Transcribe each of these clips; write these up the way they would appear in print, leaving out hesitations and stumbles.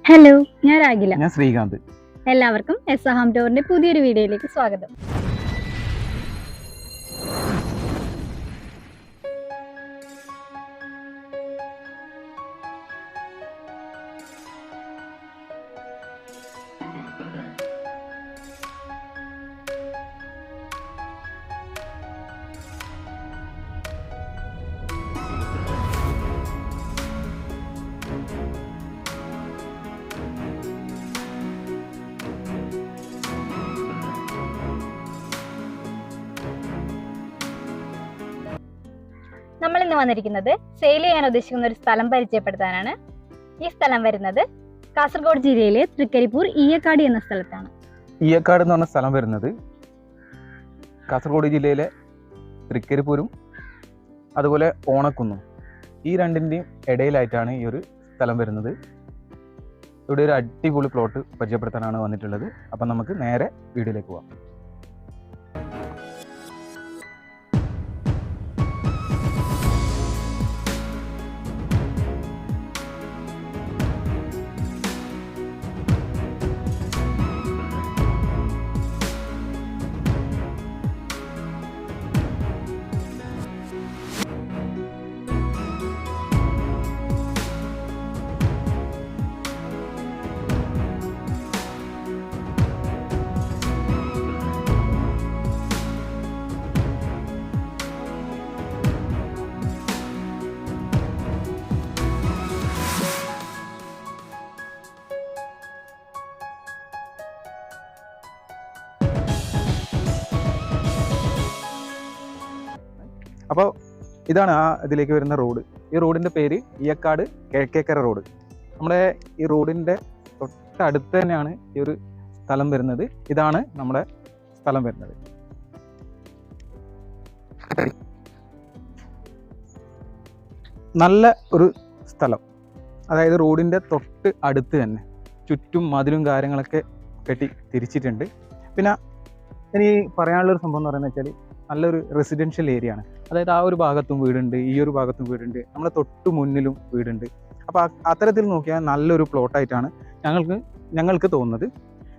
Hello, ഞാൻ രാഗില. ഞാൻ ശ്രീകാന്ത്. എല്ലാവർക്കും എസ്ഹാം ടൂറിന്റെ പുതിയൊരു വീഡിയോയിലേക്ക് സ്വാഗതം. നമ്മൾ ഇന്ന് വന്നിരിക്കുന്നത് സെയിൽ ചെയ്യാൻ ഉദ്ദേശിക്കുന്ന ഒരു സ്ഥലം പരിചയപ്പെടുത്താനാണ്. ഈ സ്ഥലം വരുന്നത് കാസർഗോഡ് ജില്ലയിലെ തൃക്കരിപ്പൂർ ഈയക്കാട് എന്ന സ്ഥലത്താണ്. ഈയക്കാട് എന്ന് പറഞ്ഞ സ്ഥലം വരുന്നത് കാസർഗോഡ് ജില്ലയിലെ തൃക്കരിപ്പൂരും അതുപോലെ ഓണക്കുന്നും ഈ രണ്ടിൻ്റെയും ഇടയിലായിട്ടാണ് ഈ ഒരു സ്ഥലം വരുന്നത്. ഇവിടെ ഒരു അടിപൊളി പ്ലോട്ട് പരിചയപ്പെടുത്താനാണ് വന്നിട്ടുള്ളത്. അപ്പം നമുക്ക് നേരെ വീഡിയോയിലേക്ക് പോവാം. അപ്പോൾ ഇതാണ് ഇതിലേക്ക് വരുന്ന റോഡ്. ഈ റോഡിൻ്റെ പേര് ഈയക്കാട് കിഴക്കേക്കര റോഡ്. നമ്മുടെ ഈ റോഡിൻ്റെ തൊട്ടടുത്ത് തന്നെയാണ് ഈ ഒരു സ്ഥലം വരുന്നത്. ഇതാണ് നമ്മുടെ സ്ഥലം വരുന്നത്. നല്ല ഒരു സ്ഥലം, അതായത് റോഡിൻ്റെ തൊട്ട് അടുത്ത് തന്നെ ചുറ്റും മതിലും കാര്യങ്ങളൊക്കെ കെട്ടി തിരിച്ചിട്ടുണ്ട്. പിന്നെ ഇനി പറയാനുള്ളൊരു സംഭവം എന്ന് പറയുന്നത് വെച്ചാൽ നല്ലൊരു റെസിഡൻഷ്യൽ ഏരിയ ആണ്. അതായത് ആ ഒരു ഭാഗത്തും വീടുണ്ട്, ഈ ഒരു ഭാഗത്തും വീടുണ്ട്, നമ്മളെ തൊട്ട് മുന്നിലും വീടുണ്ട്. അപ്പോൾ അത്തരത്തിൽ നോക്കിയാൽ നല്ലൊരു പ്ലോട്ടായിട്ടാണ് ഞങ്ങൾക്ക് തോന്നുന്നത്.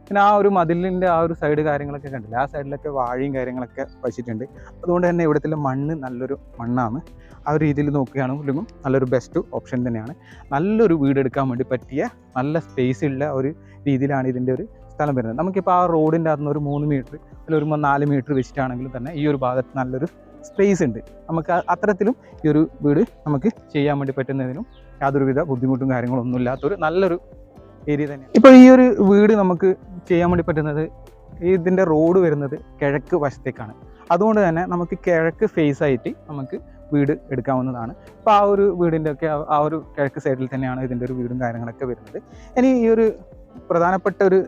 പിന്നെ ആ ഒരു മതിലിൻ്റെ ആ ഒരു സൈഡ് കാര്യങ്ങളൊക്കെ കണ്ടില്ല, ആ സൈഡിലൊക്കെ വാഴയും കാര്യങ്ങളൊക്കെ വച്ചിട്ടുണ്ട്. അതുകൊണ്ട് തന്നെ ഇവിടുത്തെ മണ്ണ് നല്ലൊരു മണ്ണാണ്. ആ ഒരു രീതിയിൽ നോക്കുകയാണെങ്കിലും നല്ലൊരു ബെസ്റ്റ് ഓപ്ഷൻ തന്നെയാണ്. നല്ലൊരു വീടെടുക്കാൻ വേണ്ടി പറ്റിയ നല്ല സ്പേസ് ഉള്ള ഒരു രീതിയിലാണ് ഇതിൻ്റെ ഒരു സ്ഥലം വരുന്നത്. നമുക്കിപ്പോൾ ആ റോഡിൻ്റെ അകത്തുനിന്ന് ഒരു 3 മീറ്റർ അല്ലെങ്കിൽ ഒരു 4 മീറ്റർ വെച്ചിട്ടാണെങ്കിലും തന്നെ ഈ ഒരു ഭാഗത്ത് നല്ലൊരു സ്പേസ് ഉണ്ട്. നമുക്ക് അത്തരത്തിലും ഈ ഒരു വീട് നമുക്ക് ചെയ്യാൻ വേണ്ടി പറ്റുന്നതിനും യാതൊരുവിധ ബുദ്ധിമുട്ടും കാര്യങ്ങളൊന്നും ഇല്ലാത്തൊരു നല്ലൊരു ഏരിയ തന്നെയാണ്. ഇപ്പോൾ ഈ ഒരു വീട് നമുക്ക് ചെയ്യാൻ വേണ്ടി പറ്റുന്നത്, ഇതിൻ്റെ റോഡ് വരുന്നത് കിഴക്ക് വശത്തേക്കാണ്. അതുകൊണ്ട് തന്നെ നമുക്ക് കിഴക്ക് ഫേസ് ആയിട്ട് നമുക്ക് വീട് എടുക്കാവുന്നതാണ്. അപ്പോൾ ആ ഒരു വീടിൻ്റെ ഒക്കെ ആ ഒരു കിഴക്ക് സൈഡിൽ തന്നെയാണ് ഇതിൻ്റെ ഒരു വീടും കാര്യങ്ങളൊക്കെ വരുന്നത്. ഇനി ഈ ഒരു പ്രധാനപ്പെട്ട ഒരു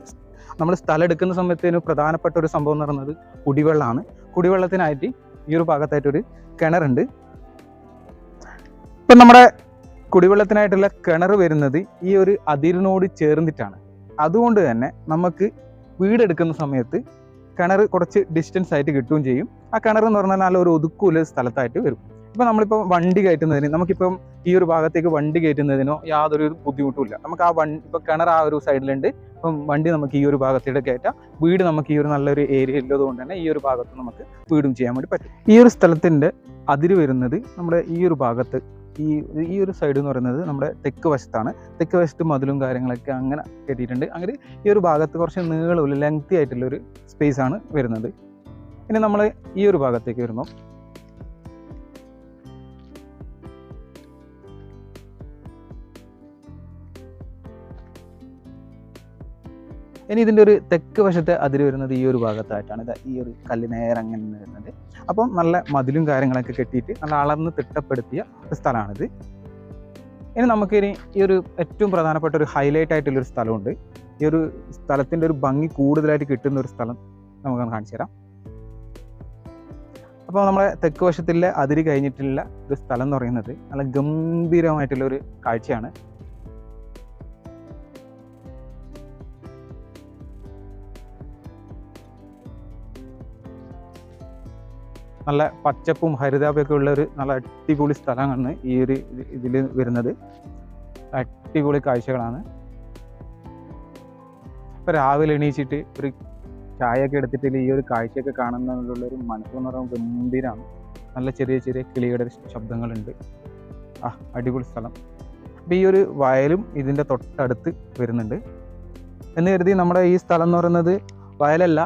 നമ്മൾ സ്ഥലം എടുക്കുന്ന സമയത്തിന് പ്രധാനപ്പെട്ട ഒരു സംഭവം എന്ന് പറയുന്നത് കുടിവെള്ളമാണ്. കുടിവെള്ളത്തിനായിട്ട് ഈ ഒരു ഭാഗത്തായിട്ടൊരു കിണറുണ്ട്. ഇപ്പം നമ്മുടെ കുടിവെള്ളത്തിനായിട്ടുള്ള കിണർ വരുന്നത് ഈ ഒരു അതിരിനോട് ചേർന്നിട്ടാണ്. അതുകൊണ്ട് തന്നെ നമുക്ക് വീടെടുക്കുന്ന സമയത്ത് കിണർ കുറച്ച് ഡിസ്റ്റൻസ് ആയിട്ട് കിട്ടുകയും ചെയ്യും. ആ കിണർ എന്ന് പറഞ്ഞാൽ നല്ല ഒരു ഒതുക്കുള്ള സ്ഥലത്തായിട്ട് വരും. ഇപ്പം നമ്മളിപ്പോൾ വണ്ടി കയറ്റുന്നതിന്, നമുക്കിപ്പം ഈ ഒരു ഭാഗത്തേക്ക് വണ്ടി കയറ്റുന്നതിനോ യാതൊരു ബുദ്ധിമുട്ടും ഇല്ല. നമുക്ക് ആ ഇപ്പോൾ കിണർ ആ ഒരു സൈഡിലുണ്ട്. ഇപ്പം വണ്ടി നമുക്ക് ഈ ഒരു ഭാഗത്തേക്ക് കയറ്റാം. വീട് നമുക്ക് ഈ ഒരു നല്ലൊരു ഏരിയ ഉള്ളതുകൊണ്ട് തന്നെ ഈ ഒരു ഭാഗത്ത് നമുക്ക് വീടും ചെയ്യാൻ വേണ്ടി പറ്റും. ഈ ഒരു സ്ഥലത്തിൻ്റെ അതിര് വരുന്നത് നമ്മുടെ ഈ ഒരു ഭാഗത്ത്, ഈ ഒരു സൈഡ് എന്ന് പറയുന്നത് നമ്മുടെ തെക്ക് വശത്താണ്. തെക്ക് വശത്ത് മതിലും കാര്യങ്ങളൊക്കെ അങ്ങനെ കെട്ടിയിട്ടുണ്ട്. അങ്ങനെ ഈ ഒരു ഭാഗത്ത് കുറച്ച് നീളമുള്ള ലെങ്തി ആയിട്ടുള്ളൊരു സ്പേസ് ആണ് വരുന്നത്. ഇനി നമ്മൾ ഈ ഒരു ഭാഗത്തേക്ക് വരുമ്പോൾ ഇനി ഇതിൻ്റെ ഒരു തെക്ക് വശത്തെ അതിര് വരുന്നത് ഈ ഒരു ഭാഗത്തായിട്ടാണ്. ഈ ഒരു കല്ല് നേരെ അങ്ങനെ വരുന്നത്. അപ്പം നല്ല മതിലും കാര്യങ്ങളൊക്കെ കെട്ടിയിട്ട് നല്ല അളന്ന് തിട്ടപ്പെടുത്തിയ ഒരു സ്ഥലമാണിത്. ഇനി നമുക്കിനി ഈ ഒരു ഏറ്റവും പ്രധാനപ്പെട്ട ഒരു ഹൈലൈറ്റ് ആയിട്ടുള്ളൊരു സ്ഥലമുണ്ട്. ഈ ഒരു സ്ഥലത്തിൻ്റെ ഒരു ഭംഗി കൂടുതലായിട്ട് കിട്ടുന്ന ഒരു സ്ഥലം നമുക്കൊന്ന് കാണിച്ചു തരാം. അപ്പോൾ നമ്മളെ തെക്ക് വശത്തിലെ അതിര് കഴിഞ്ഞിട്ടുള്ള ഒരു സ്ഥലം എന്ന് പറയുന്നത് നല്ല ഗംഭീരമായിട്ടുള്ളൊരു കാഴ്ചയാണ്. നല്ല പച്ചപ്പും ഹരിതാപയൊക്കെ ഉള്ള ഒരു നല്ല അടിപൊളി സ്ഥലമാണ് ഈ ഒരു ഇതിൽ വരുന്നത്. അടിപൊളി കാഴ്ചകളാണ്. ഇപ്പോൾ രാവിലെ എണീച്ചിട്ട് ഒരു ചായയൊക്കെ എടുത്തിട്ട് ഈ ഒരു കാഴ്ചയൊക്കെ കാണുന്നതിലുള്ളൊരു മനസ്സെന്ന് പറയുമ്പോൾ ഗംഭീരമാണ്. നല്ല ചെറിയ ചെറിയ കിളിയുടെ ശബ്ദങ്ങളുണ്ട്. അടിപൊളി സ്ഥലം. അപ്പോൾ ഈ ഒരു വയലും ഇതിൻ്റെ തൊട്ടടുത്ത് വരുന്നുണ്ട്. എന്ന് കരുതി നമ്മുടെ ഈ സ്ഥലം എന്ന് പറയുന്നത് വയലല്ല,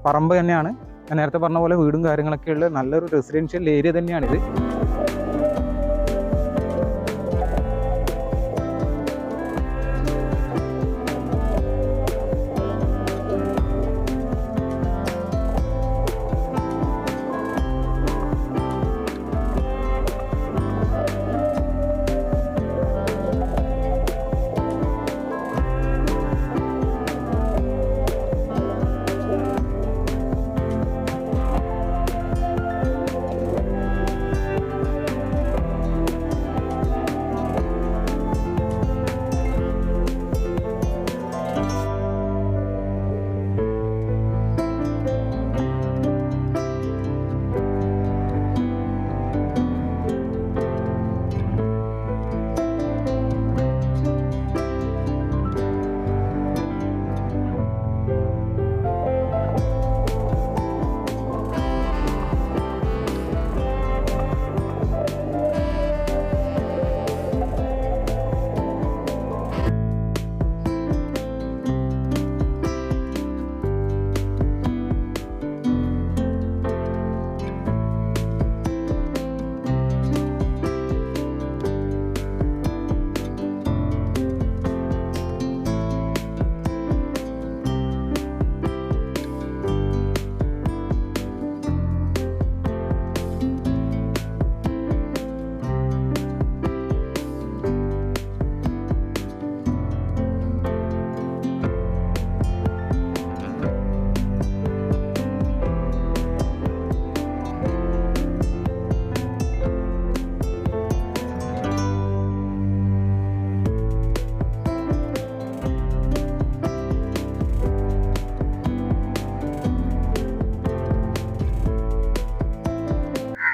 പറമ്പ് തന്നെയാണ്. ഞാൻ നേരത്തെ പറഞ്ഞ പോലെ വീടും കാര്യങ്ങളൊക്കെ ഉള്ള നല്ലൊരു റെസിഡൻഷ്യൽ ഏരിയ തന്നെയാണിത്.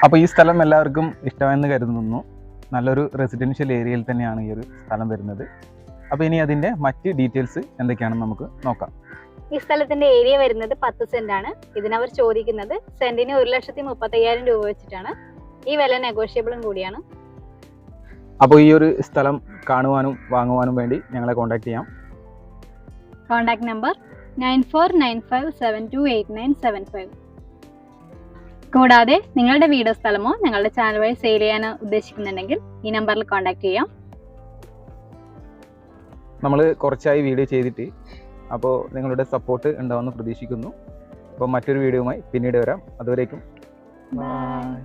അപ്പോൾ ഈ സ്ഥലം എല്ലാവർക്കും ഇഷ്ടമെന്ന് കരുതുന്നു. നല്ലൊരു റെസിഡൻഷ്യൽ ഏരിയയിൽ തന്നെയാണ് ഈ ഒരു സ്ഥലം വരുന്നത്. അപ്പോൾ ഇനി അതിൻ്റെ മറ്റ് ഡീറ്റെയിൽസ് എന്തൊക്കെയാണെന്ന് നമുക്ക് നോക്കാം. ഈ സ്ഥലത്തിന്റെ ഏരിയ വരുന്നത് 10 സെന്റ് ആണ്. ഇതിനവർ ചോദിക്കുന്നത് സെന്റിന് 1,35,000 രൂപ വെച്ചിട്ടാണ്. ഈ വില നെഗോഷ്യബിളും കൂടിയാണ്. അപ്പോൾ ഈ ഒരു സ്ഥലം കാണുവാനും വാങ്ങുവാനും വേണ്ടി ഞങ്ങളെ കോൺടാക്ട് ചെയ്യാം. Contact number 9495728975. കൂടാതെ നിങ്ങളുടെ വീടോ സ്ഥലമോ ഞങ്ങളുടെ ചാനൽ വഴി സെയിൽ ചെയ്യാൻ ഉദ്ദേശിക്കുന്നുണ്ടെങ്കിൽ ഈ നമ്പറിൽ കോൺടാക്ട് ചെയ്യാം. നമ്മൾ കുറച്ചായി വീഡിയോ ചെയ്തിട്ട്, അപ്പോൾ നിങ്ങളുടെ സപ്പോർട്ട് ഉണ്ടാവുമെന്ന് പ്രതീക്ഷിക്കുന്നു. അപ്പോൾ മറ്റൊരു വീഡിയോയുമായി പിന്നീട് വരാം. അതുവരേക്കും ബൈ.